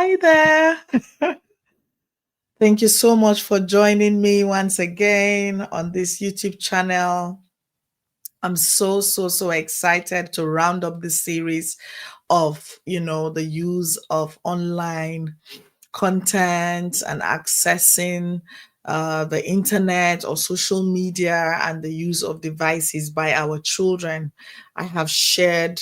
Hi there. Thank you so much for joining me once again on this YouTube channel. I'm so excited to round up this series of, the use of online content and accessing the internet or social media and the use of devices by our children. I have shared,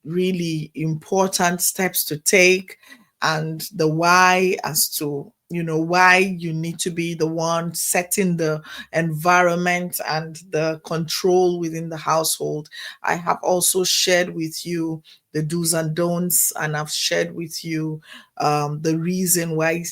really important steps to take and the why as to why you need to be the one setting the environment and the control within the household. I have also shared with you the do's and don'ts, and I've shared with you the reason why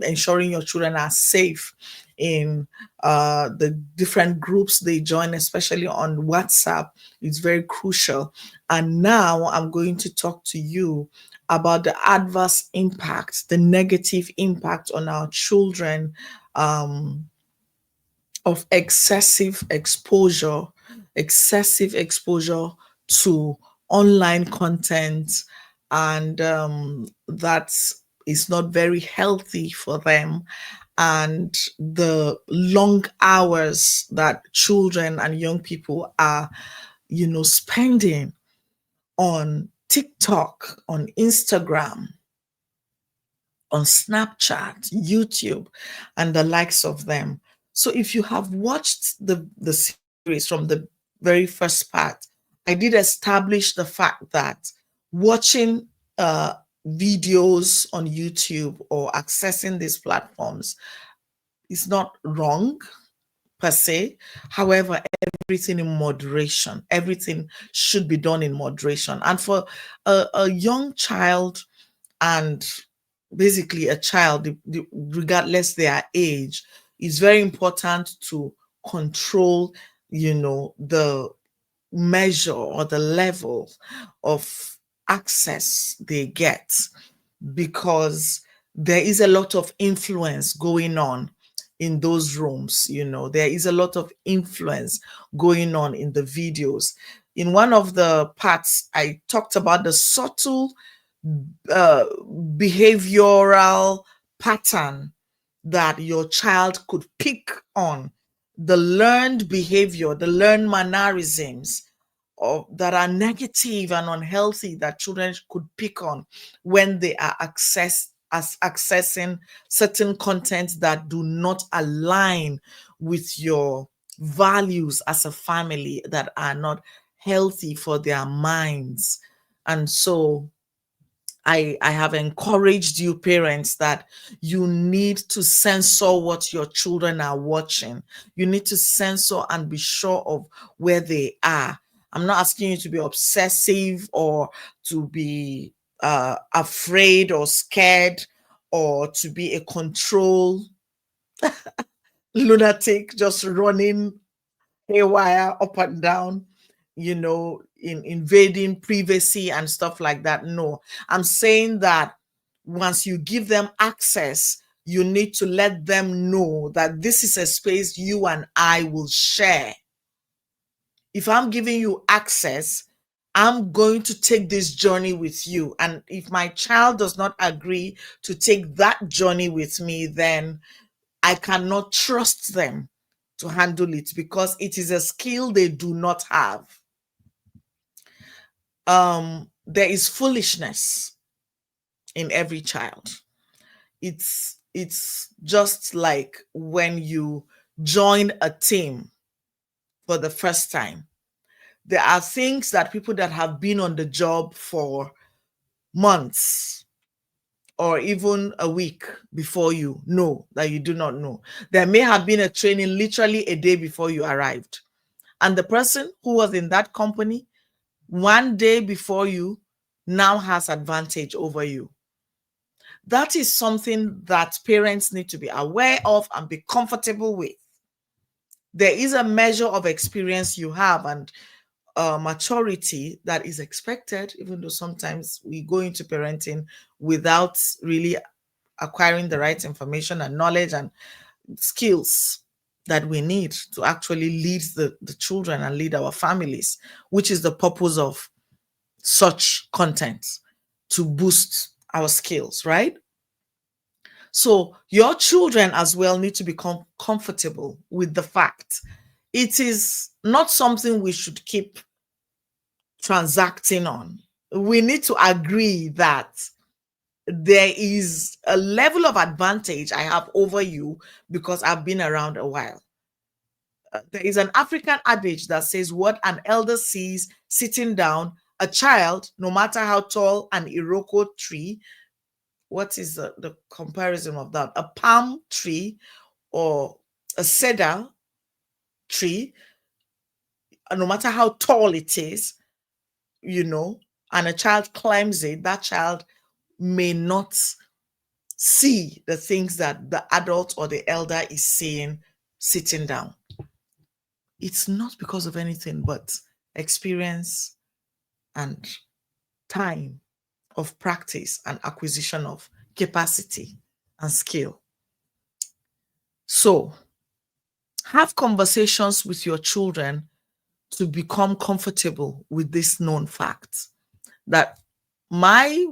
ensuring your children are safe in the different groups they join, especially on WhatsApp, is very crucial. And now I'm going to talk to you about the adverse impact, the negative impact on our children um, of excessive exposure to online content, and that is not very healthy for them, and the long hours that children and young people are spending on TikTok, on Instagram, on Snapchat, YouTube, and the likes of them. So if you have watched the series from the very first part, I did establish the fact that watching videos on YouTube or accessing these platforms is not wrong per se. However, everything in moderation. Everything should be done in moderation. And for a young child, and basically a child, regardless their age, it's very important to control, the measure or the level of access they get, because there is a lot of influence going on in those rooms. There is a lot of influence going on in the videos. In one of the parts, I talked about the subtle uh, behavioral pattern that your child could pick on, the learned behavior, the learned mannerisms that are negative and unhealthy that children could pick on when they are accessing certain content that do not align with your values as a family, that are not healthy for their minds. And so I have encouraged you, parents, that you need to censor what your children are watching. You need to censor and be sure of where they are. I'm not asking you to be obsessive or to be afraid or scared or to be a control lunatic just running haywire up and down, in invading privacy and stuff like that. No, I'm saying that once you give them access, you need to let them know that this is a space you and I will share. If I'm giving you access, I'm going to take this journey with you. And if my child does not agree to take that journey with me, then I cannot trust them to handle it, because it is a skill they do not have. There is foolishness in every child. It's just like when you join a team for the first time. There are things that people that have been on the job for months or even a week before you know that you do not know. There may have been a training literally a day before you arrived. And the person who was in that company one day before you now has advantage over you. That is something that parents need to be aware of and be comfortable with. There is a measure of experience you have and maturity that is expected, even though sometimes we go into parenting without really acquiring the right information and knowledge and skills that we need to actually lead the children and lead our families, which is the purpose of such content. to boost our skills, right? So your children as well need to become comfortable with the fact it is not something we should keep transacting on. We need to agree that there is a level of advantage I have over you because I've been around a while. There is an African adage that says, what an elder sees sitting down, a child, no matter how tall an Iroko tree, what is the comparison of that? A palm tree or a cedar tree, no matter how tall it is, and a child climbs it, that child may not see the things that the adult or the elder is seeing sitting down. It's not because of anything but experience and time of practice and acquisition of capacity and skill. So, have conversations with your children to become comfortable with this known fact that my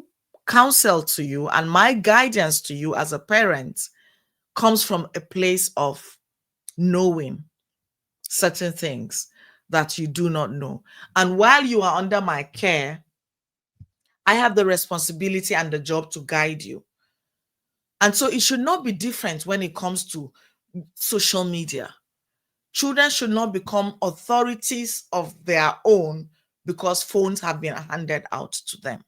counsel to you and my guidance to you as a parent comes from a place of knowing certain things that you do not know. And while you are under my care, I have the responsibility and the job to guide you. And so it should not be different when it comes to social media. Children should not become authorities of their own because phones have been handed out to them.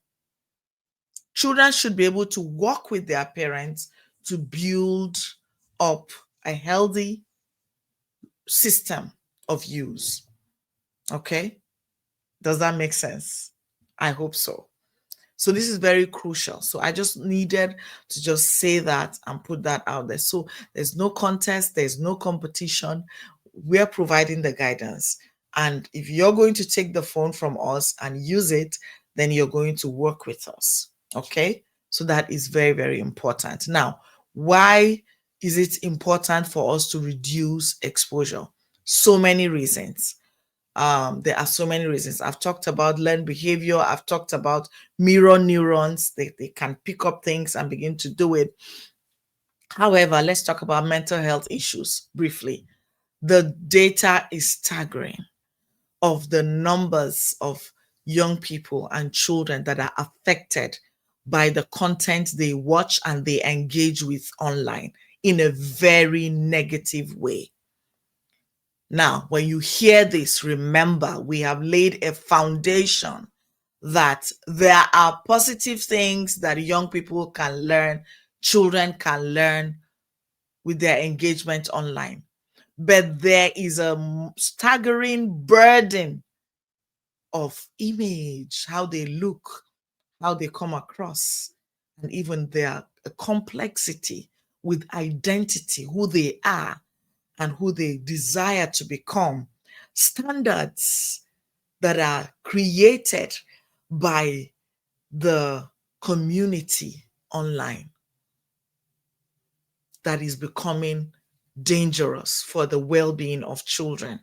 Children should be able to work with their parents to build up a healthy system of use. Okay? Does that make sense? I hope so. So this is very crucial. So I just needed to just say that and put that out there. So there's no contest, there's no competition. We're providing the guidance. And if you're going to take the phone from us and use it, then you're going to work with us. Okay? So that is very, very important. Now, why is it important for us to reduce exposure? So many reasons. There are so many reasons. I've talked about learned behavior. I've talked about mirror neurons. They can pick up things and begin to do it. However, let's talk about mental health issues briefly. The data is staggering of the numbers of young people and children that are affected by the content they watch and they engage with online in a very negative way. Now, when you hear this, remember, we have laid a foundation that there are positive things that young people can learn, children can learn with their engagement online. But there is a staggering burden of image, how they look, how they come across, and even their complexity with identity, who they are, and who they desire to become, standards that are created by the community online that is becoming dangerous for the well-being of children.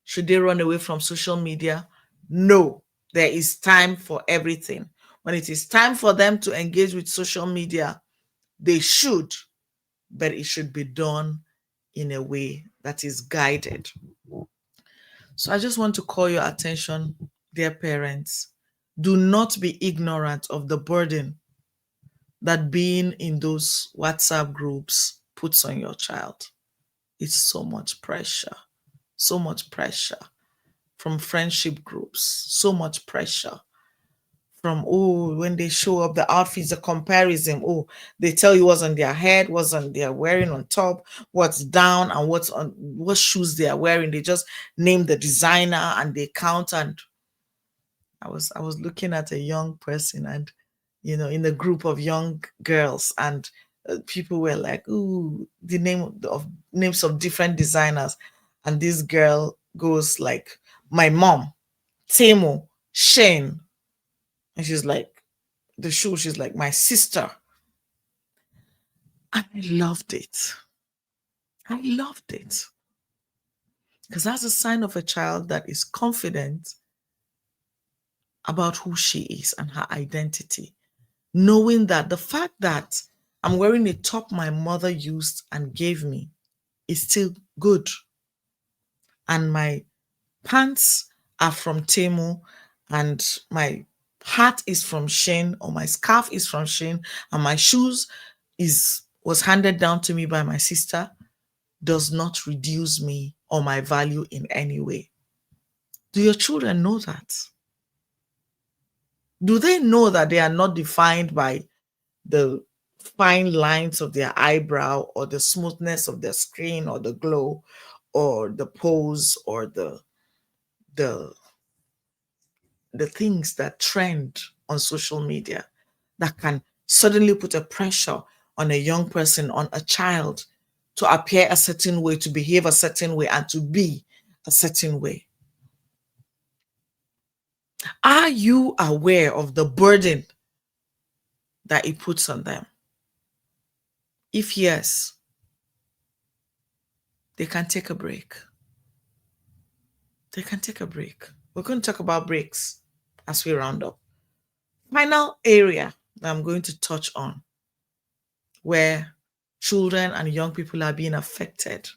Should they run away from social media? No, there is time for everything. When it is time for them to engage with social media, they should, but it should be done in a way that is guided. So I just want to call your attention, dear parents. Do not be ignorant of the burden that being in those WhatsApp groups puts on your child. It's so much pressure from friendship groups, so much pressure from, when they show up, the outfits, the comparison. They tell you what's on their head, what's on they're wearing on top, what's down, and what shoes they are wearing. They just name the designer and they count. And I was looking at a young person, and in a group of young girls, and people were like, the names of different designers, and this girl goes like, my mom, Temo, Shane, and she's like, the shoe, she's like, my sister. And I loved it. Because that's a sign of a child that is confident about who she is and her identity, knowing that the fact that I'm wearing a top my mother used and gave me is still good, and my pants are from Temu, and my hat is from Shein, or my scarf is from Shein, and my shoes is was handed down to me by my sister, does not reduce me or my value in any way. Do your children know that? Do they know that they are not defined by the fine lines of their eyebrow, or the smoothness of their skin, or the glow, or the pose, or the the things that trend on social media that can suddenly put a pressure on a young person, on a child, to appear a certain way, to behave a certain way, and to be a certain way? Are you aware of the burden that it puts on them? If yes, they can take a break. They can take a break. We're going to talk about breaks as we round up. Final area that I'm going to touch on where children and young people are being affected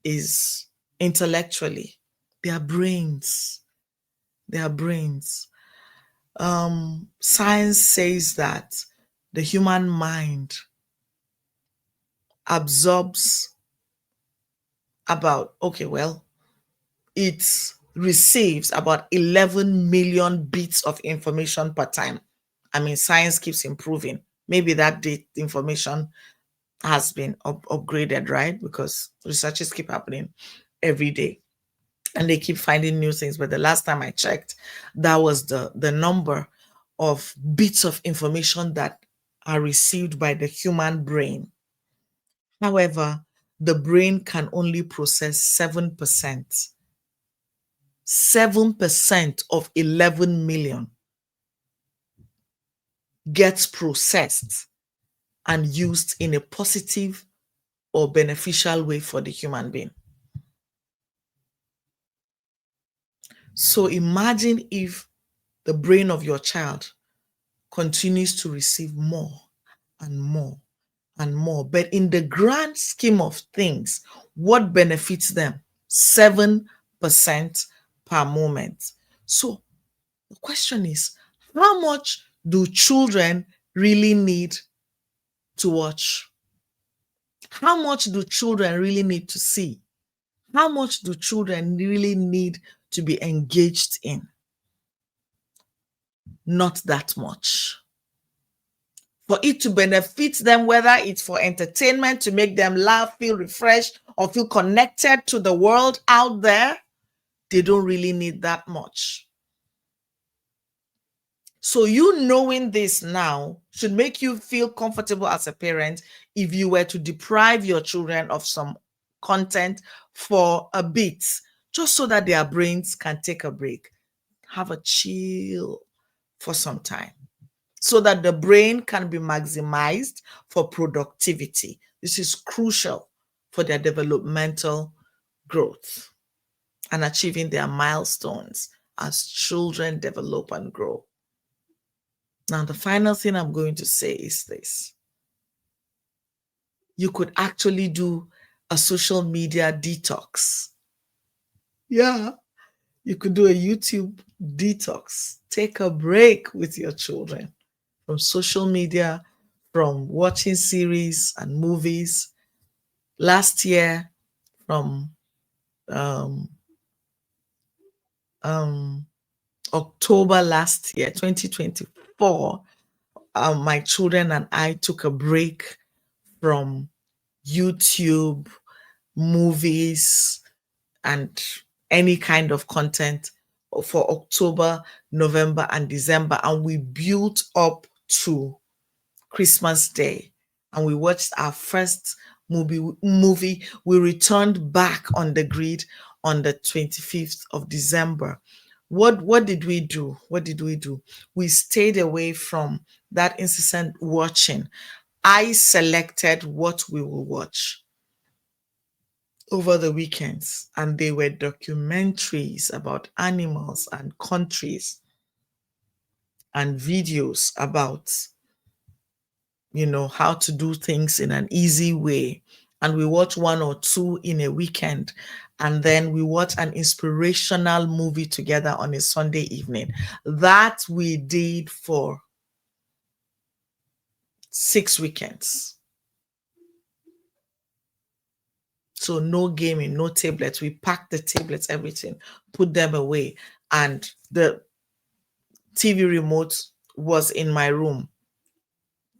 is intellectually. Their brains. Their brains. Science says that the human mind absorbs about, okay, well, it receives about 11 million bits of information per time. I mean, science keeps improving. Maybe that date information has been upgraded, right? Because researches keep happening every day and they keep finding new things. But the last time I checked, that was the number of bits of information that are received by the human brain. However, the brain can only process 7%. 7% of 11 million gets processed and used in a positive or beneficial way for the human being. So imagine if the brain of your child continues to receive more and more and more. But in the grand scheme of things, what benefits them? 7% per moment. So the question is, how much do children really need to watch? How much do children really need to see? How much do children really need to be engaged in? Not that much. For it to benefit them, whether it's for entertainment, to make them laugh, feel refreshed, or feel connected to the world out there, they don't really need that much. So you knowing this now should make you feel comfortable as a parent if you were to deprive your children of some content for a bit, just so that their brains can take a break, have a chill for some time, so that the brain can be maximized for productivity. This is crucial for their developmental growth and achieving their milestones as children develop and grow. Now, the final thing I'm going to say is this. You could actually do a social media detox. Yeah, you could do a YouTube detox. Take a break with your children from social media, from watching series and movies. Last year, from um, um, October last year, 2024, my children and I took a break from YouTube, movies, and any kind of content for October, November, and December. And we built up to Christmas Day and we watched our first movie. We returned back on the grid on the 25th of December. What did we do? What did we do? We stayed away from that incessant watching. I selected what we will watch over the weekends, and they were documentaries about animals and countries. and videos about, how to do things in an easy way. And we watch one or two in a weekend. And then we watch an inspirational movie together on a Sunday evening. That we did for 6 weekends. So no gaming, no tablets. We packed the tablets, everything, put them away. And the TV remote was in my room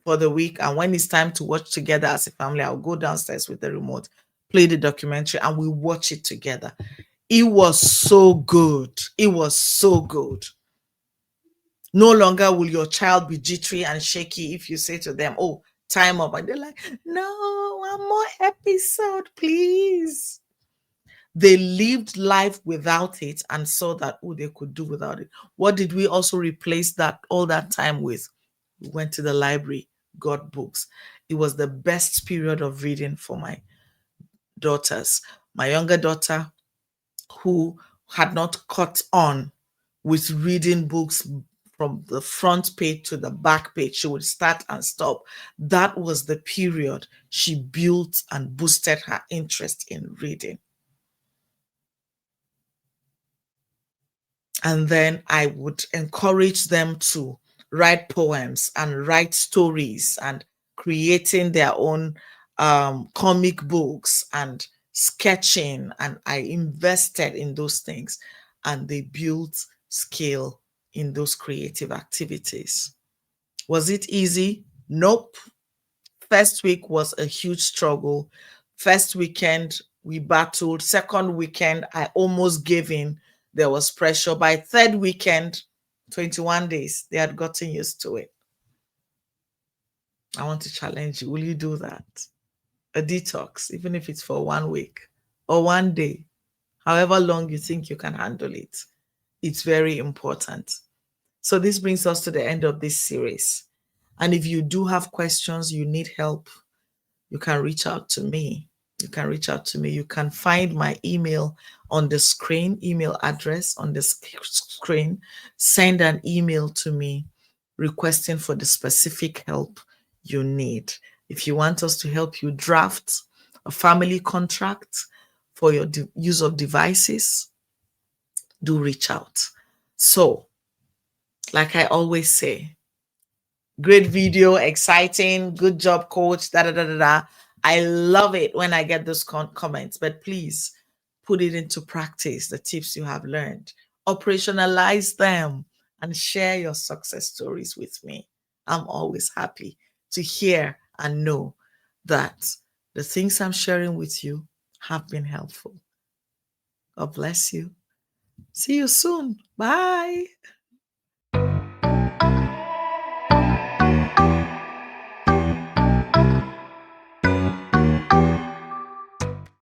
for the week. And when it's time to watch together as a family, I'll go downstairs with the remote, play the documentary, and we watch it together. It was so good. It was so good. No longer will your child be jittery and shaky if you say to them, oh, time up. And they're like, no, one more episode, please. They lived life without it and saw that, oh, they could do without it. What did we also replace that all that time with? We went to the library, got books. It was the best period of reading for my daughters. My younger daughter, who had not caught on with reading books from the front page to the back page, she would start and stop. That was the period she built and boosted her interest in reading. And then I would encourage them to write poems and write stories and creating their own comic books and sketching. And I invested in those things, and they built skill in those creative activities. Was it easy? Nope. First week was a huge struggle. First weekend, we battled. Second weekend, I almost gave in. There was pressure. By third weekend, 21 days, they had gotten used to it. I want to challenge you. Will you do that? A detox, even if it's for 1 week or 1 day, however long you think you can handle it. It's very important. So this brings us to the end of this series. And if you do have questions, you need help, you can reach out to me. You can reach out to me. You can find my email on the screen, email address on the screen. Send an email to me requesting for the specific help you need. If you want us to help you draft a family contract for your use of devices, do reach out. So, like I always say, great video, exciting, good job, coach, da da da da da. I love it when I get those comments, but please put it into practice, the tips you have learned. Operationalize them and share your success stories with me. I'm always happy to hear and know that the things I'm sharing with you have been helpful. God bless you. See you soon. Bye.